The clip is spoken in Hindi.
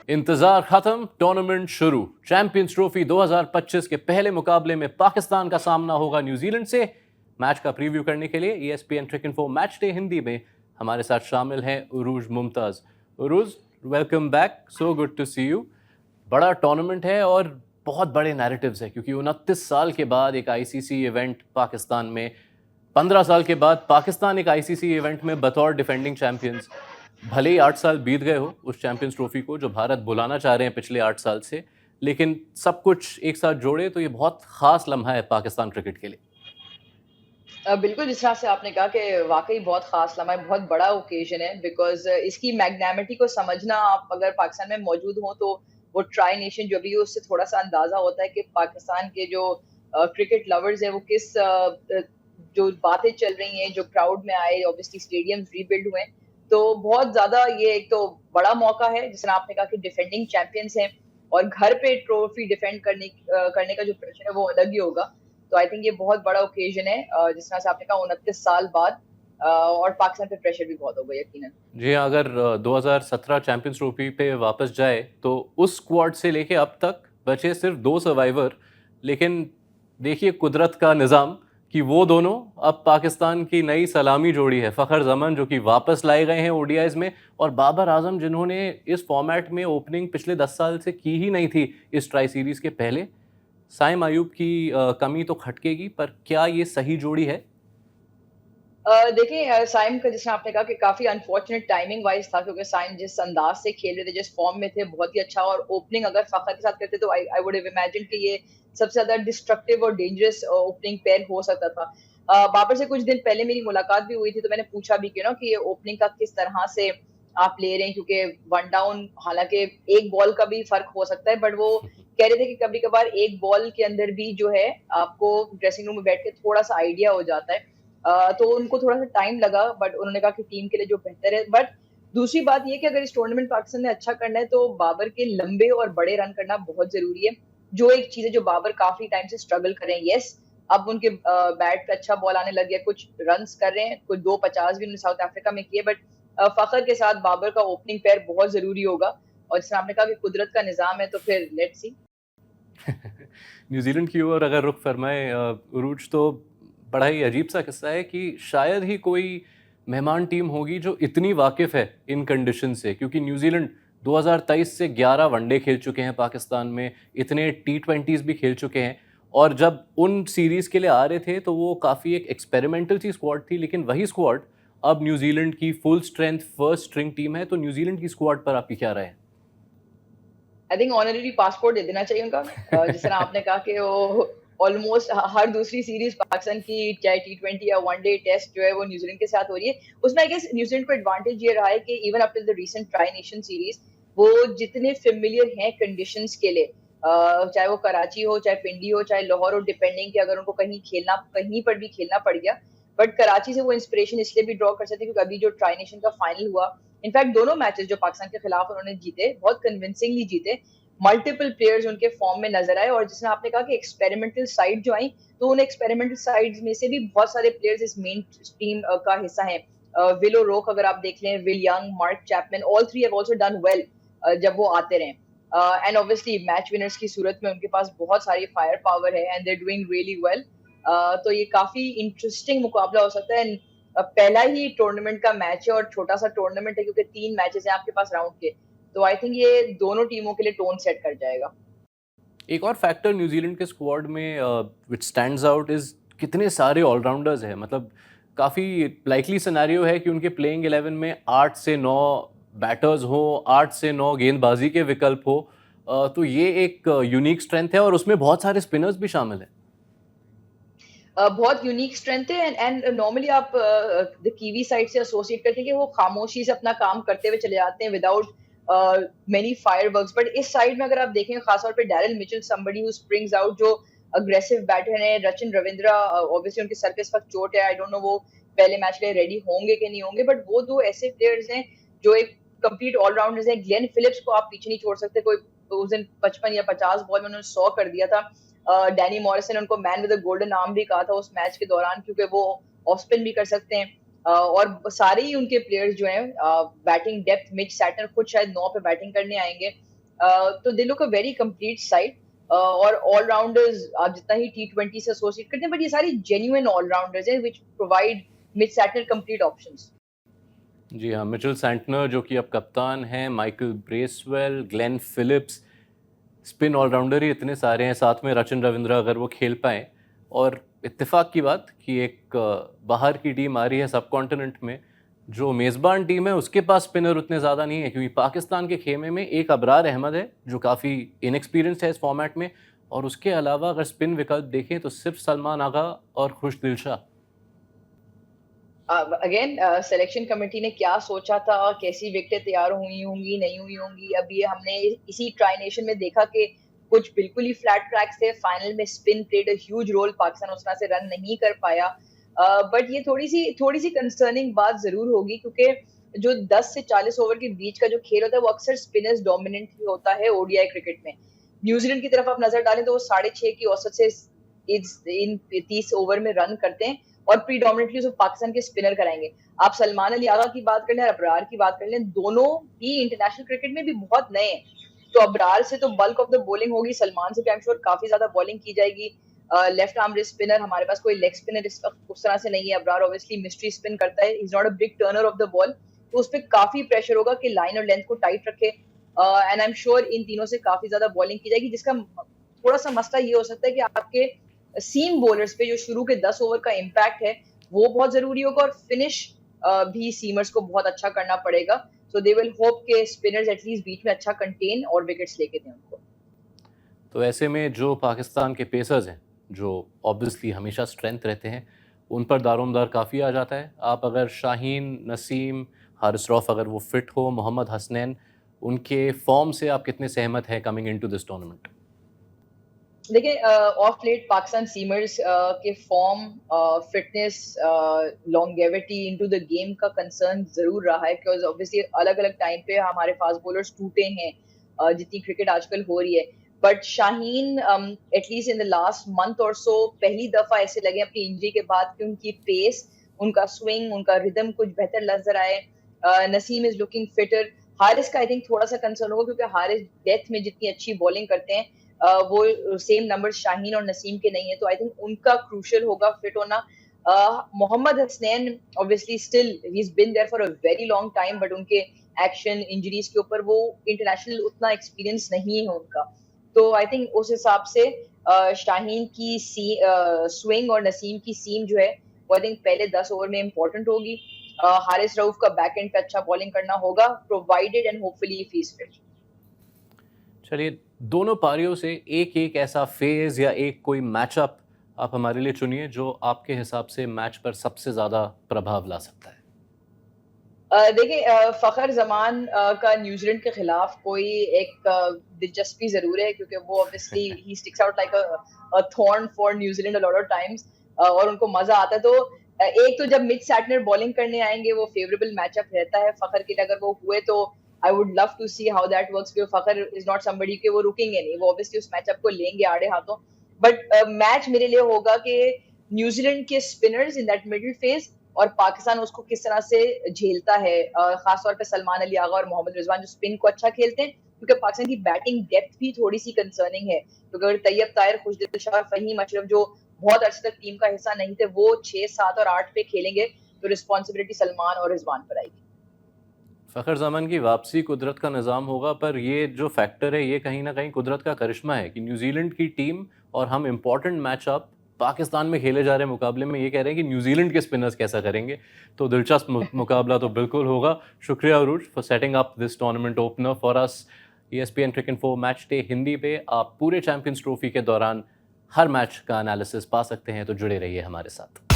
इंतजार खत्म, टूर्नामेंट शुरू। चैंपियंस ट्रॉफी 2025 के पहले मुकाबले में पाकिस्तान का सामना होगा न्यूजीलैंड से। मैच का प्रीव्यू करने के लिए ESPN Cricinfo match day Hindi में हमारे साथ शामिल हैं Urooj Mumtaz. Urooj, welcome back, so good to see you. बड़ा टूर्नामेंट है और बहुत बड़े नैरेटिव्स है, क्योंकि 29 साल के बाद एक आईसीसी इवेंट पाकिस्तान में, 15 साल के बाद पाकिस्तान एक आईसीसी इवेंट में बतौर डिफेंडिंग चैंपियंस। भले ही 8 साल बीत गए हो उस चैंपियंस ट्रॉफी को जो भारत बुलाना चाह रहे हैं पिछले 8 साल से, लेकिन सब कुछ एक साथ जोड़े तो ये बहुत खास लम्हा है पाकिस्तान क्रिकेट के लिए। बिल्कुल, जिस तरह से आपने कहा कि वाक़ई बहुत ख़ास लम्हा है, बहुत बड़ा ओकेज़न है बिकॉज़ इसकी मैग्नेमिटी को समझना आप अगर पाकिस्तान में मौजूद हों, तो वो ट्राई नेशन जो भी है, उससे थोड़ा-सा अंदाज़ा होता है कि पाकिस्तान के जो क्रिकेट लवर्स हैं, वो जो बातें चल रही हैं, जो क्राउड में आए, ऑब्वियसली स्टेडियम्स रीबिल्ड हुए हैं, तो बहुत ज़्यादा ये एक तो बड़ा मौका है, जिस तरह आपने कहा कि डिफेंडिंग चैंपियंस हैं और घर पे ट्रॉफी डिफेंड करने का जो प्रेशर है, वो अलग ही होगा। तो आई थिंक ये बहुत बड़ा ओकेजन है जिस तरह से आपने कहा 29 साल बाद और पाकिस्तान पे प्रेशर भी बहुत होगा यकीनन। जी हाँ, अगर 2017 चैंपियंस ट्रॉफी पे वापस जाए तो उस स्क्वाड से लेके अब तक बचे सिर्फ 2 सर्वाइवर, लेकिन देखिए कुदरत का निज़ाम कि वो दोनों अब पाकिस्तान की नई सलामी जोड़ी है। फ़खर ज़मान जो कि वापस लाए गए हैं ओडीआईज़ में, और बाबर आज़म जिन्होंने इस फॉर्मेट में ओपनिंग पिछले 10 साल से की ही नहीं थी इस ट्राई सीरीज़ के पहले। साइम आयूब की कमी तो खटकेगी, पर क्या ये सही जोड़ी है? देखिए साइम का जैसे आपने कहा कि काफ़ी अनफॉर्चुनेट टाइमिंग वाइज़ था क्योंकि साइम जिस अंदाज़ से खेल रहे थे, जिस फ़ॉर्म में थे, बहुत ही अच्छा और ओपनिंग अगर फ़खर के साथ करते तो आई वुड हैव इमेजिन्ड कि ये सबसे ज़्यादा डिस्ट्रक्टिव और डेंजरस ओपनिंग पेयर हो सकता था। बाबर से कुछ दिन पहले मेरी मुलाकात भी हुई थी, तो मैंने पूछा भी कि कि ये ओपनिंग का किस तरह से आप ले रहे हैं क्योंकि वन डाउन हालाँकि एक बॉल का भी फ़र्क हो सकता है, बट वो कह रहे थे कि कभी-कभार एक बॉल के अंदर भी जो है, आपको ड्रेसिंग रूम में बैठ के थोड़ा-सा आइडिया हो जाता है। तो उनको थोड़ा-सा टाइम लगा बट उन्होंने कहा कि टीम के लिए जो बेहतर है बट दूसरी बात ये है कि अगर इस टूर्नामेंट पाकिस्तान ने अच्छा करना है तो बाबर के लंबे और बड़े रन करना बहुत ज़रूरी है। जो एक चीज़ है जो बाबर काफ़ी टाइम से स्ट्रगल कर रहे हैं। येस, अब उनके बैट पे अच्छा बॉल आने लग गया, कुछ रन्स कर रहे हैं, कुछ 250 भी उन्होंने साउथ अफ्रीका में किए बट फ़खर के साथ बाबर का ओपनिंग पेयर बहुत ज़रूरी होगा और जैसे आपने कहा कि कुदरत का निज़ाम है तो फिर लेट्स सी। न्यूजीलैंड की ओर अगर रुख फरमाए उरूज, तो बड़ा ही अजीब सा किस्सा है कि शायद ही कोई मेहमान टीम होगी जो इतनी वाकिफ है इन कंडीशन से, क्योंकि न्यूजीलैंड 2023 से 11 वनडे खेल चुके हैं पाकिस्तान में, इतने T20s भी खेल चुके हैं, और जब उन सीरीज़ के लिए आ रहे थे तो वो काफ़ी एक एक्सपेरिमेंटल सी स्क्वाड थी, लेकिन वही स्क्वाड अब न्यूजीलैंड की full strength first string team है। तो न्यूजीलैंड की स्क्वाड पर आपकी क्या राय है? आई थिंक ऑनररी पासपोर्ट दे देना चाहिए उनका। जिस तरह आपने कहा कि वो ऑलमोस्ट हर दूसरी सीरीज पाकिस्तान की चाहे टी20 या वनडे टेस्ट जो है वो न्यूजीलैंड के साथ हो रही है। उसमें आई गेस न्यूजीलैंड को एडवांटेज ये रहा है कि even after the recent tri nation series वो जितने फेमिलियर हैं कंडीशंस के लिए, चाहे वो कराची हो, चाहे पिंडी हो, चाहे लाहौर हो, डिपेंडिंग कि अगर उनको कहीं पर भी खेलना पड़ गया, बट कराची से वो इंस्पिरेशन इसलिए भी ड्रॉ कर सकते हैं क्योंकि अभी जो ट्राई नेशन का फाइनल हुआ, इनफैक्ट दोनों मैचेस जो पाकिस्तान के खिलाफ उन्होंने जीते, बहुत कन्विंसिंगली जीते। मल्टीपल प्लेयर्स उनके फॉर्म में नजर आए और जिसने आपने कहा कि एक्सपेरिमेंटल साइड जो आई, तो उन एक्सपेरिमेंटल साइड्स में से भी बहुत सारे प्लेयर्स इस मेन टीम का हिस्सा हैं। विलो रोक अगर आप देख लें, will young, mark Chapman, all three have also done well जब वो आते रहे। एंड ऑब्वियसली मैच विनर्स की सूरत में उनके पास बहुत सारी फायर पावर है and they are doing really well. तो ये काफी इंटरेस्टिंग मुकाबला हो सकता है। पहला ही टूर्नामेंट का मैच है और छोटा सा टूर्नामेंट है क्योंकि 3 मैचेस हैं आपके पास राउंड के, तो आई थिंक ये दोनों टीमों के लिए टोन सेट कर जाएगा। एक और फैक्टर न्यूजीलैंड के स्क्वाड में विच स्टैंड्स आउट इज कितने सारे ऑलराउंडर्स हैं। मतलब काफ़ी लाइकली सिनेरियो है कि उनके प्लेइंग 11 में 8 से 9 बैटर्स हो, 8 से 9 गेंदबाजी के विकल्प हो। तो ये एक यूनिक स्ट्रेंथ है और उसमें बहुत सारे स्पिनर्स भी शामिल हैं। बहुत यूनिक स्ट्रेंथ है एंड नॉर्मली आप द कीवी साइड से एसोसिएट करते हैं कि वो खामोशी से अपना काम करते हुए चले जाते हैं विदाउट मेनी फायरवर्क्स, बट इस साइड में अगर आप देखें खासतौर पे Daryl Mitchell, somebody who springs out, जो अग्रेसिव बैटर है। रचिन रविंद्रा, ऑब्वियसली उनके सर पे इस वक्त चोट है, आई डोंट नो वो पहले मैच के लिए रेडी होंगे कि नहीं होंगे, बट वो दो ऐसे प्लेयर्स हैं जो एक कंप्लीट ऑलराउंडर्स हैं। ग्लेन फिलिप्स को आप पीछे नहीं छोड़ सकते, कोई उस दिन 55 या 50 बॉल में उन्होंने 100 कर दिया था। डैनी मॉरिसन ने उनको man with the golden arm भी कहा था उस मैच के दौरान क्योंकि वो ऑफ स्पिन भी कर सकते हैं। और सारे ही उनके प्लेयर्स जो हैं बैटिंग डेप्थ, मिच सैटनर खुद शायद 9 पे बैटिंग करने आएंगे। तो they look a very complete side, और ऑलराउंडर्स आप जितना ही T20 से एसोसिएट करते हैं, बट ये सारी जेन्युइन ऑलराउंडर्स हैं which provide mid Santner complete options. जी हाँ, मिचेल सैंटनर जो कि अब कप्तान हैं, Michael Bracewell, Glenn Phillips, spin allrounder ही इतने सारे हैं, साथ में रचिन रविंद्रा अगर वो खेल पाएँ। और इत्तेफाक की बात कि एक बाहर की टीम आ रही है सब कॉन्टिनेंट में, जो मेज़बान टीम है उसके पास स्पिनर उतने ज़्यादा नहीं है, क्योंकि पाकिस्तान के खेमे में एक अबरार अहमद है जो काफ़ी इनएक्सपीरियंस्ड है इस फॉर्मेट में, और उसके अलावा अगर स्पिन विकल्प देखें तो सिर्फ सलमान आगा और खुशदिल शाह। अगेन सिलेक्शन कमेटी ने क्या सोचा था, कैसी विकेटें तैयार हुई होंगी, नहीं हुई होंगी, अब ये हमने इसी ट्राई नेशन में देखा कि कुछ बिल्कुल ही फ्लैट ट्रैक्स थे, फाइनल में spin played a huge role, Pakistan उस तरह से रन नहीं कर पाया। बट ये थोड़ी सी कंसर्निंग बात जरूर होगी, क्योंकि जो 10 से 40 ओवर के बीच का जो खेल होता है वो अक्सर स्पिनर्स डोमिनेंट ही होता है ओडीआई क्रिकेट में। न्यूजीलैंड की तरफ आप नजर डालें तो वो 6.5 की औसत से इन 30 ओवर में रन करते हैं, और प्रीडोमिनेटली उसको पाकिस्तान के स्पिनर कराएंगे। आप सलमान अली आगा की बात कर लें, अबरार की बात कर लें, दोनों ही इंटरनेशनल क्रिकेट में भी बहुत नए हैं। तो अबरार से तो बल्क ऑफ द बॉलिंग होगी, सलमान से भी आई एम श्योर काफी ज्यादा बॉलिंग की जाएगी। लेफ्ट आर्म रिस्ट स्पिनर, हमारे पास कोई लेग स्पिनर इस वक्त उस तरह से नहीं है। अबरार ऑब्वियसली मिस्ट्री स्पिन करता है, is not a big Turner of the ball, तो उस पर काफी प्रेशर होगा कि लाइन और लेंथ को टाइट रखे। And I am sure in तीनों से काफी ज्यादा बॉलिंग की जाएगी, जिसका थोड़ा सा मसला ये हो सकता है कि आपके सीम बॉलर्स पे जो शुरू के 10 ओवर का इम्पैक्ट है वो बहुत जरूरी होगा, और फिनिश भी सीमर्स को बहुत अच्छा करना पड़ेगा। सो दे विल होप के स्पिनर्स एटलीस्ट बीच में अच्छा कंटेन और विकेट्स लेके दें उनको। तो ऐसे में जो पाकिस्तान के पेसर्स हैं, जो ऑब्वियसली हमेशा स्ट्रेंथ रहते हैं, उन पर दारोमदार काफ़ी आ जाता है। आप अगर शाहीन, नसीम, हारिस रऊफ अगर वो फिट हो, मोहम्मद हसनैन, उनके फॉर्म से आप कितने सहमत हैं कमिंग इनटू दिस टूर्नामेंट? देखिए, ऑफ लेट पाकिस्तान सीमर्स के form, fitness, longevity into the game का कंसर्न जरूर रहा है, बिकॉज ऑब्वियसली अलग अलग टाइम पे हमारे फास्ट बॉलर्स टूटे हैं, जितनी क्रिकेट आजकल हो रही है। But Shaheen at least in the last month और सो पहली दफा ऐसे लगे अपनी इंजरी के बाद कि उनकी पेस, उनका स्विंग, उनका रिदम कुछ बेहतर नजर आए। Naseem is looking fitter. Haris का आई थिंक थोड़ा सा कंसर्न होगा, क्योंकि हारिस डेथ में जितनी अच्छी बॉलिंग करते हैं, वो सेम नंबर शाहीन और नसीम के नहीं है, तो आई थिंक उनका क्रूशियल होगा फिट होना। Mohammad Hasnain obviously still he is been there for a very long time, but उनके एक्शन इंजरीज के ऊपर वो इंटरनेशनल उतना एक्सपीरियंस नहीं है उनका। तो आई थिंक उस हिसाब से शाहीन की स्विंग और नसीम की सीम जो है वो आई थिंक पहले 10 ओवर में इंपॉर्टेंट होगी। हारिस रऊफ का बैक एंड पे अच्छा बॉलिंग करना होगा, provided and hopefully if he is fit. चलिए, दोनों पारियों से एक एक ऐसा फेज़ या एक कोई मैचअप आप हमारे लिए चुनिए जो आपके हिसाब से मैच पर सबसे ज़्यादा प्रभाव ला सकता है। देखिए, फ़खर ज़मान का न्यूज़ीलैंड के खिलाफ कोई एक दिलचस्पी ज़रूर है, क्योंकि वो obviously he sticks out like a thorn for New Zealand a lot of times, और उनको मज़ा आता है। तो एक तो जब मिच सैटनर बॉलिंग करने आएंगे वो फेवरेबल मैचअप रहता है फ़खर के लिए, अगर वो हुए तो I would love to see how that works, क्योंकि फ़खर इज नॉट समबडी के वो रुकेंगे नहीं, वो ऑब्वियसली उस मैचअप को लेंगे आड़े हाथों। बट मैच मेरे लिए होगा कि न्यूज़ीलैंड के spinners in that middle phase, और पाकिस्तान उसको किस तरह से झेलता है, खासतौर पे सलमान अली आगा और मोहम्मद रिजवान जो स्पिन को अच्छा खेलते हैं, क्योंकि पाकिस्तान की बैटिंग डेप्थ भी थोड़ी सी कंसर्निंग है, क्योंकि अगर तैयब ताहिर, खुशदिल शाह, फहीम अशरफ जो बहुत अर्से तक टीम का हिस्सा नहीं थे, वो 6, 7 और 8 पे खेलेंगे, तो रिस्पॉन्सिबिलिटी सलमान और रिजवान पर आएगी। फ़खर ज़मान की वापसी कुदरत का निज़ाम होगा, पर ये जो फैक्टर है ये कहीं ना कहीं कुदरत का करिश्मा है कि न्यूजीलैंड की टीम और हम इम्पॉर्टेंट मैचअप पाकिस्तान में खेले जा रहे मुकाबले में ये कह रहे हैं कि न्यूजीलैंड के स्पिनर्स कैसा करेंगे। तो दिलचस्प मुकाबला तो बिल्कुल होगा। शुक्रिया Arooj for setting up this tournament opener for us. ESPN Cricinfo match day Hindi पे आप पूरे चैंपियंस ट्रॉफी के दौरान हर मैच का एनालिसिस पा सकते हैं, तो जुड़े रहिए हमारे साथ।